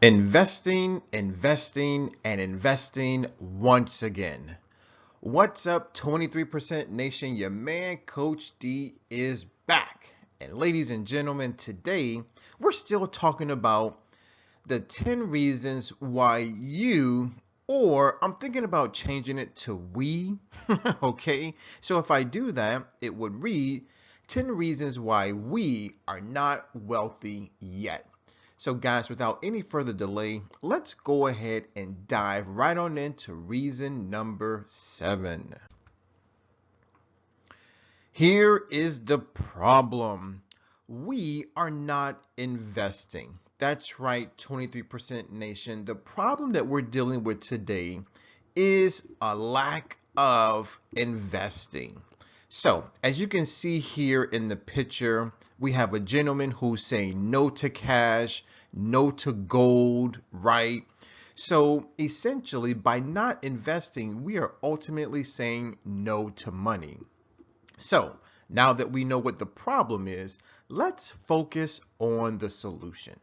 Investing, investing, and investing once again. What's up, 23% Nation? Your man, Coach D, is back. And ladies and gentlemen, today we're still talking about the 10 reasons why you, or I'm thinking about changing it to we, okay? So if I do that, it would read 10 reasons why we are not wealthy yet. So guys, without any further delay, let's go ahead and dive right on into reason number 7. Here is the problem. We are not investing. That's right, 23% Nation. The problem that we're dealing with today is a lack of investing. So, as you can see here in the picture, we have a gentleman who's saying no to cash, no to gold, right? So, essentially, by not investing, we are ultimately saying no to money. So, now that we know what the problem is, let's focus on the solution.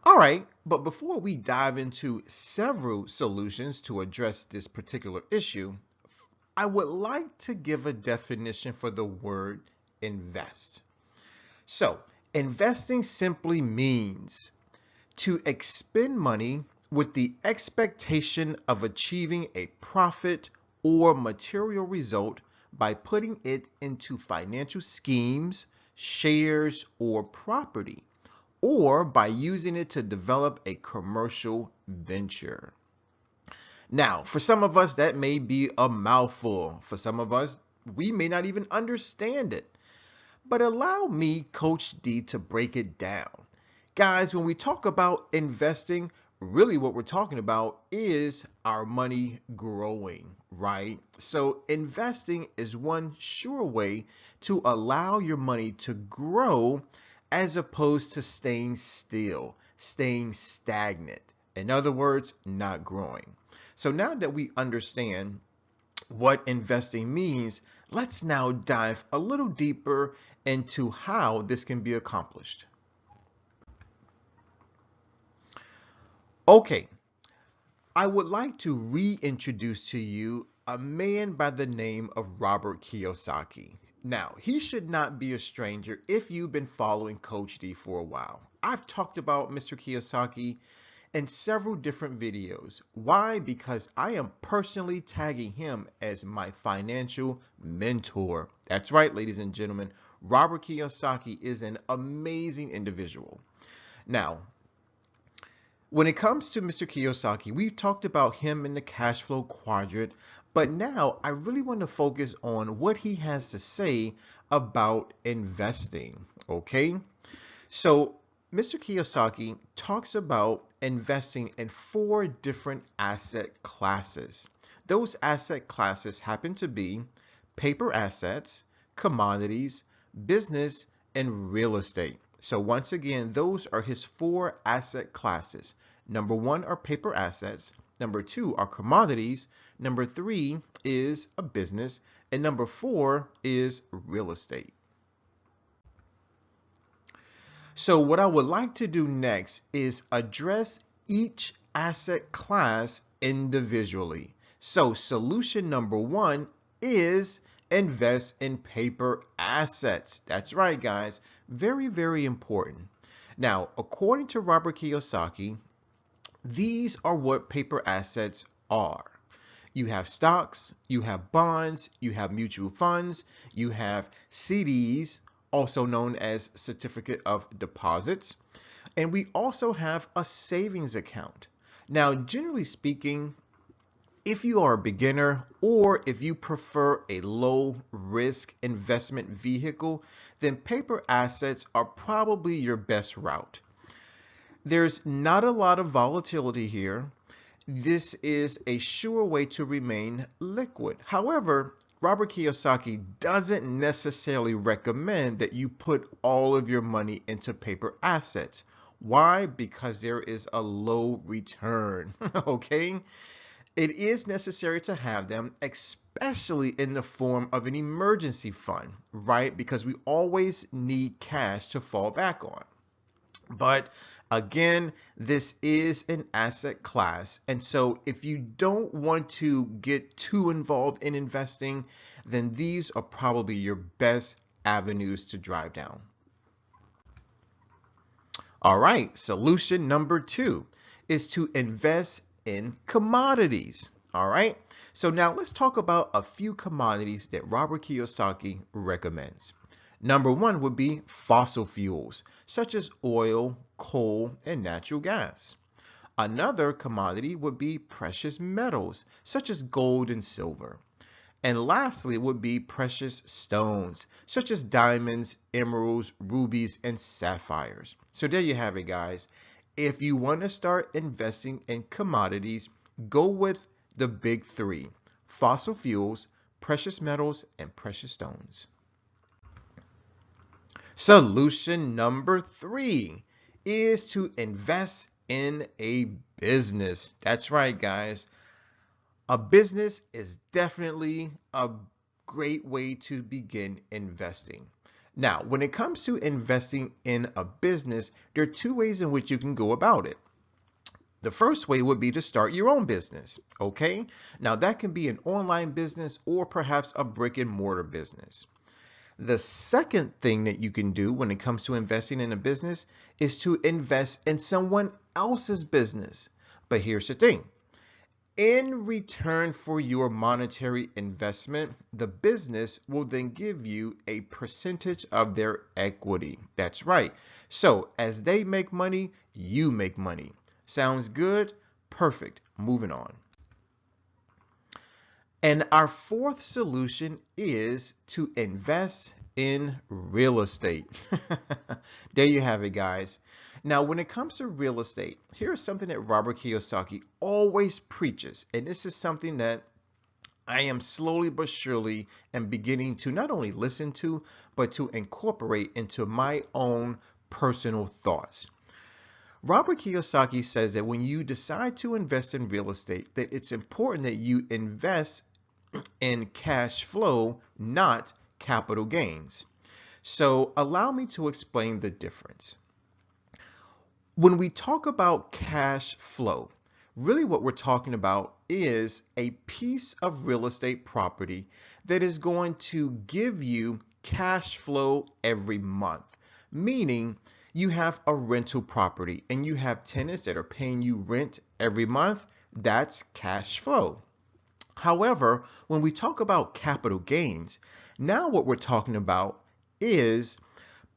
All right, but before we dive into several solutions to address this particular issue, I would like to give a definition for the word invest. So, investing simply means to expend money with the expectation of achieving a profit or material result by putting it into financial schemes, shares, or property, or by using it to develop a commercial venture. Now, for some of us, that may be a mouthful. For some of us, we may not even understand it. But allow me, Coach D, to break it down. Guys, when we talk about investing, really what we're talking about is our money growing, right? So investing is one sure way to allow your money to grow as opposed to staying still, staying stagnant. In other words, not growing. So now that we understand what investing means, let's now dive a little deeper into how this can be accomplished. Okay, I would like to reintroduce to you a man by the name of Robert Kiyosaki. Now, he should not be a stranger if you've been following Coach D for a while. I've talked about Mr. Kiyosaki in several different videos. Why? Because I am personally tagging him as my financial mentor. That's right, ladies and gentlemen. Robert Kiyosaki is an amazing individual. Now, when it comes to Mr. Kiyosaki, we've talked about him in the cash flow quadrant, but now I really want to focus on what he has to say about investing, okay? So Mr. Kiyosaki talks about investing in 4 different asset classes. Those asset classes happen to be paper assets, commodities, business, and real estate. So once again, those are his 4 asset classes. Number 1 are paper assets. Number 2 are commodities. Number 3 is a business. And number 4 is real estate. So what I would like to do next is address each asset class individually. So solution number 1 is invest in paper assets. That's right, guys. Very, very important. Now, according to Robert Kiyosaki, these are what paper assets are. You have stocks, you have bonds, you have mutual funds, you have CDs, also known as certificate of deposits, and we also have a savings account. Now, generally speaking, if you are a beginner or if you prefer a low risk investment vehicle, then paper assets are probably your best route. There's not a lot of volatility here. This is a sure way to remain liquid. However, Robert Kiyosaki doesn't necessarily recommend that you put all of your money into paper assets. Why? Because there is a low return, okay? It is necessary to have them, especially in the form of an emergency fund, right? Because we always need cash to fall back on. But Again, this is an asset class. And so if you don't want to get too involved in investing, then these are probably your best avenues to drive down. All right, solution number 2 is to invest in commodities. All right, so now let's talk about a few commodities that Robert Kiyosaki recommends. Number 1 would be fossil fuels, such as oil, coal, and natural gas. Another commodity would be precious metals, such as gold and silver. And lastly would be precious stones, such as diamonds, emeralds, rubies, and sapphires. So there you have it, guys. If you want to start investing in commodities, go with the big 3: fossil fuels, precious metals, and precious stones. Solution number 3 is to invest in a business. That's right, guys. A business is definitely a great way to begin investing. Now, when it comes to investing in a business, there are 2 ways in which you can go about it. The first way would be to start your own business, okay? Now, that can be an online business or perhaps a brick and mortar business. The second thing that you can do when it comes to investing in a business is to invest in someone else's business. But here's the thing. In return for your monetary investment, the business will then give you a percentage of their equity. That's right. So as they make money, you make money. Sounds good? Perfect. Moving on. And our 4th solution is to invest in real estate. There you have it, guys. Now, when it comes to real estate, here's something that Robert Kiyosaki always preaches. And this is something that I am slowly but surely and beginning to not only listen to, but to incorporate into my own personal thoughts. Robert Kiyosaki says that when you decide to invest in real estate, that it's important that you invest in cash flow, not capital gains. So allow me to explain the difference. When we talk about cash flow, really what we're talking about is a piece of real estate property that is going to give you cash flow every month, meaning you have a rental property and you have tenants that are paying you rent every month. That's cash flow. However, when we talk about capital gains, now what we're talking about is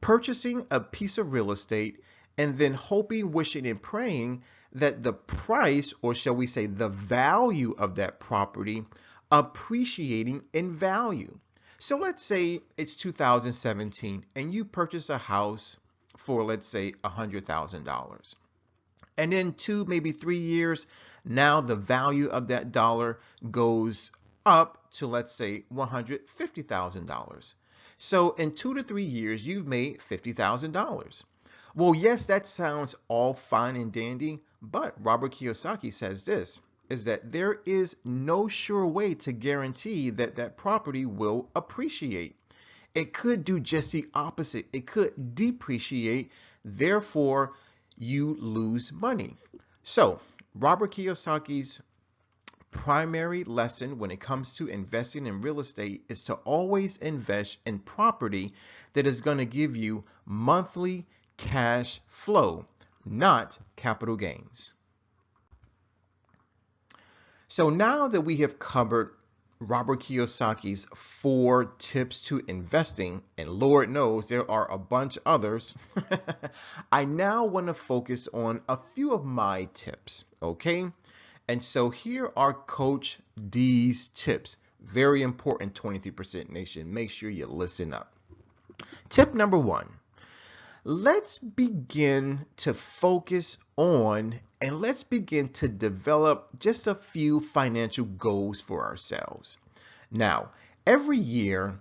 purchasing a piece of real estate and then hoping, wishing, and praying that the price, or shall we say the value of that property, appreciating in value. So let's say it's 2017 and you purchase a house for, let's say, $100,000. And in 2, maybe 3 years, now the value of that dollar goes up to, let's say, $150,000. So in 2 to 3 years, you've made $50,000. Well, yes, that sounds all fine and dandy, but Robert Kiyosaki says this, is that there is no sure way to guarantee that that property will appreciate. It could do just the opposite. It could depreciate, therefore you lose money. So Robert Kiyosaki's primary lesson when it comes to investing in real estate is to always invest in property that is going to give you monthly cash flow, not capital gains. So now that we have covered Robert Kiyosaki's 4 tips to investing, and Lord knows there are a bunch others, I now want to focus on a few of my tips, okay? And so here are Coach D's tips. Very important, 23% Nation. Make sure you listen up. Tip number 1. Let's begin to focus on and let's begin to develop just a few financial goals for ourselves. Now, every year,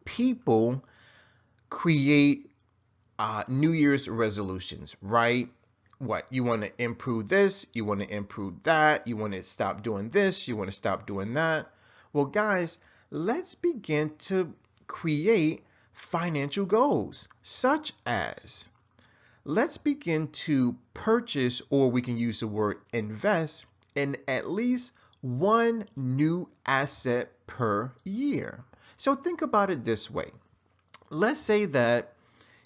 people create New Year's resolutions, right? What? You want to improve this, you want to improve that, you want to stop doing this, you want to stop doing that. Well, guys, let's begin to create financial goals, such as let's begin to purchase, or we can use the word invest, in at least one new asset per year. So think about it this way. Let's say that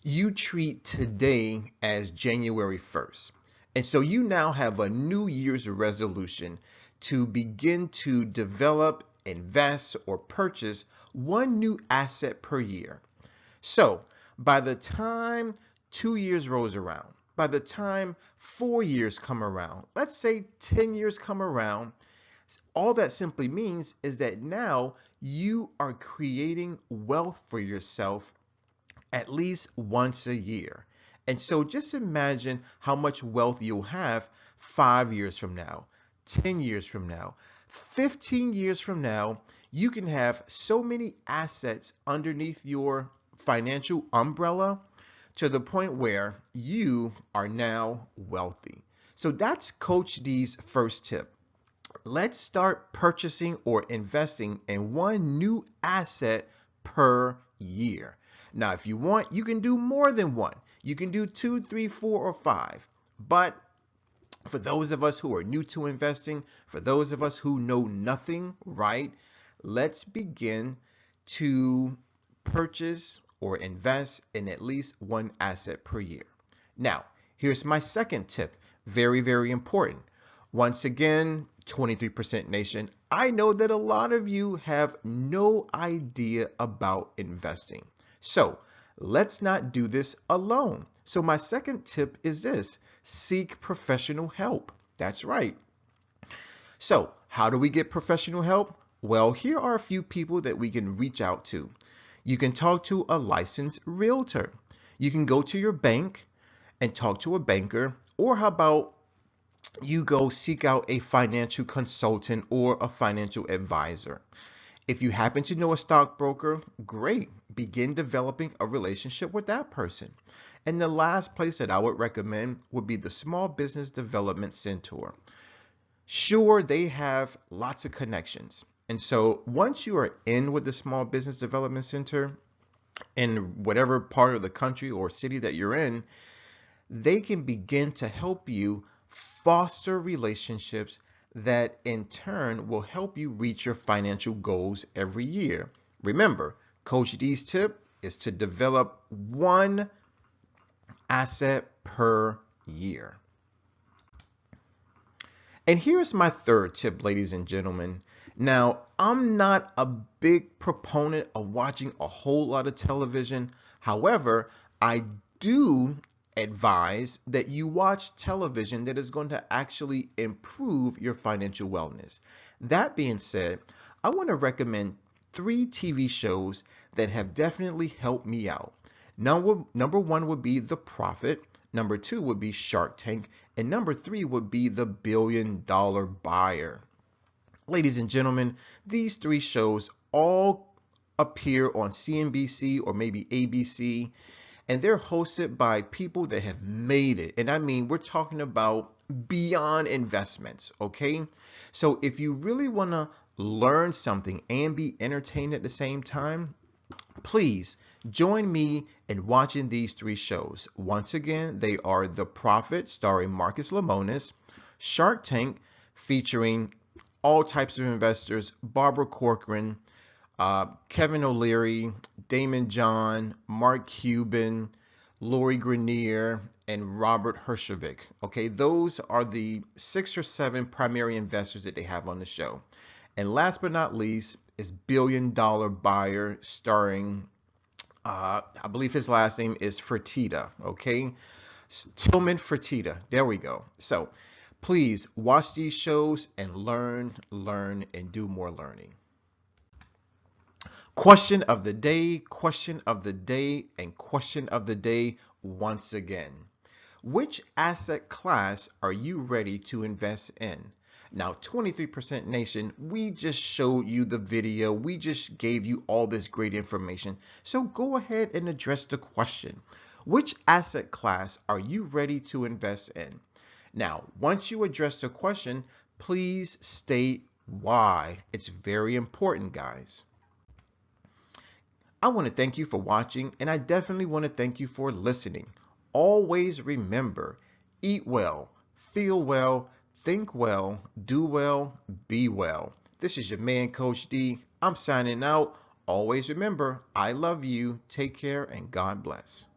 you treat today as January 1st. And so you now have a New Year's resolution to begin to develop, invest, or purchase one new asset per year. So by the time 2 years rolls around, by the time 4 years come around, let's say 10 years come around, all that simply means is that now you are creating wealth for yourself at least once a year. And so just imagine how much wealth you'll have 5 years from now, 10 years from now, 15 years from now. You can have so many assets underneath your financial umbrella to the point where you are now wealthy. So that's Coach D's first tip. Let's start purchasing or investing in one new asset per year. Now, if you want, you can do more than one. You can do 2, 3, 4, or 5. But for those of us who are new to investing, for those of us who know nothing, right? Let's begin to purchase or invest in at least one asset per year. Now, here's my second tip. Very, very important. Once again, 23% Nation, I know that a lot of you have no idea about investing. So let's not do this alone. So my second tip is this: seek professional help. That's right. So how do we get professional help? Well, here are a few people that we can reach out to. You can talk to a licensed realtor. You can go to your bank and talk to a banker, or how about you go seek out a financial consultant or a financial advisor. If you happen to know a stockbroker, great. Begin developing a relationship with that person. And the last place that I would recommend would be the Small Business Development Center. Sure, they have lots of connections. And so once you are in with the Small Business Development Center in whatever part of the country or city that you're in, they can begin to help you foster relationships that in turn will help you reach your financial goals every year. Remember, Coach D's tip is to develop one asset per year. And here's my third tip, ladies and gentlemen. Now, I'm not a big proponent of watching a whole lot of television. However, I do advise that you watch television that is going to actually improve your financial wellness. That being said, I want to recommend 3 TV shows that have definitely helped me out. Number 1 would be The Profit. Number 2 would be Shark Tank. And number 3 would be The $1 Billion Buyer. Ladies and gentlemen, these 3 shows all appear on CNBC or maybe ABC. And they're hosted by people that have made it. And I mean, we're talking about beyond investments, okay? So if you really want to learn something and be entertained at the same time, please join me in watching these 3 shows. Once again, they are The Profit, starring Marcus Lemonis, Shark Tank, featuring all types of investors, Barbara Corcoran, Kevin O'Leary, Damon John, Mark Cuban, Lori Grenier, and Robert Herjavec. Okay, those are the 6 or 7 primary investors that they have on the show. And last but not least is $1 Billion Buyer, starring, I believe his last name is Fertitta. Okay, Tillman Fertitta. There we go. So please watch these shows and learn, and do more learning. Question of the day, question of the day, and question of the day once again. Which asset class are you ready to invest in? Now, 23% Nation, we just showed you the video. We just gave you all this great information. So go ahead and address the question. Which asset class are you ready to invest in? Now, once you address the question, please state why. It's very important, guys. I want to thank you for watching, and I definitely want to thank you for listening. always remember, eat well, feel well, think well, do well, be well. This is your man, Coach D. I'm signing out. Always remember, I love you. Take care and God bless.